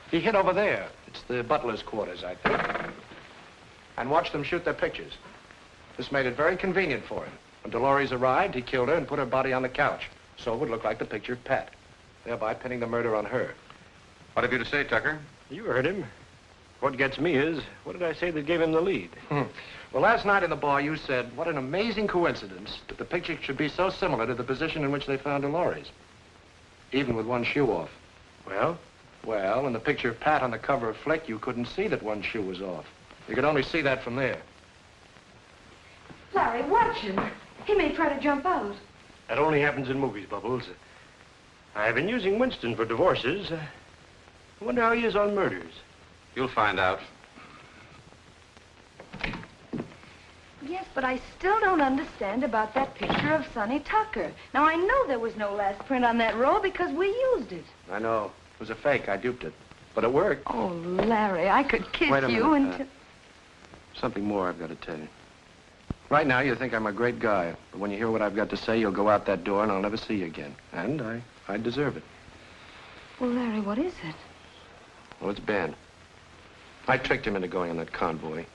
hid over there. It's the butler's quarters, I think. And watched them shoot their pictures. This made it very convenient for him. When Dolores arrived, he killed her and put her body on the couch, so it would look like the picture of Pat, thereby pinning the murder on her. What have you to say, Tucker? You heard him. What gets me is, what did I say that gave him the lead? Well, last night in the bar, you said, what an amazing coincidence that the picture should be so similar to the position in which they found Dolores, even with one shoe off. Well? Well, in the picture of Pat on the cover of Flick, you couldn't see that one shoe was off. You could only see that from there. Larry, watch him. He may try to jump out. That only happens in movies, Bubbles. I've been using Winston for divorces. I wonder how he is on murders. You'll find out. Yes, but I still don't understand about that picture of Sonny Tucker. Now, I know there was no last print on that roll because we used it. I know. It was a fake. I duped it. But it worked. Oh, Larry, I could kiss Wait a you minute, until... Something more I've got to tell you. Right now, you think I'm a great guy. But when you hear what I've got to say, you'll go out that door and I'll never see you again. And I deserve it. Well, Larry, what is it? Well, it's Ben. I tricked him into going on that convoy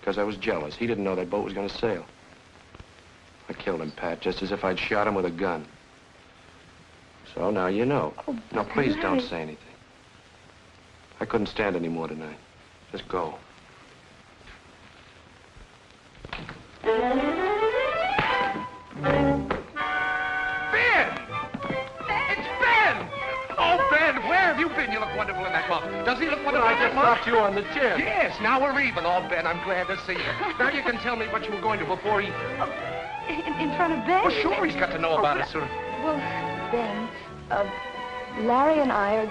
because I was jealous. He didn't know that boat was going to sail. I killed him, Pat, just as if I'd shot him with a gun. So now you know. Oh, now, please Larry. don't say anything. I couldn't stand any more tonight. Just go. You been? You look wonderful in that muff. Does he look wonderful in that muff? I just dropped you on the chin. Yes, now we're even. Oh, Ben, I'm glad to see you. Now you can tell me what you were going to before he... In front of Ben? Well, sure, he's got to know about it soon. Well, Ben, Larry and I are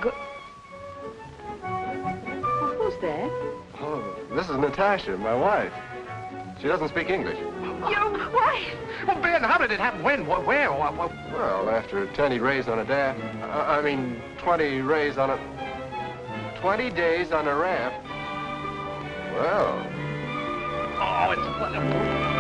Well, who's that? Oh, this is Natasha, my wife. She doesn't speak English. Your wife? Well, Ben, how did it happen? When? Where? What? Well, after 10 rays on a dab. 20 rays on a... 20 days on a raft. Well. Oh, it's wonderful.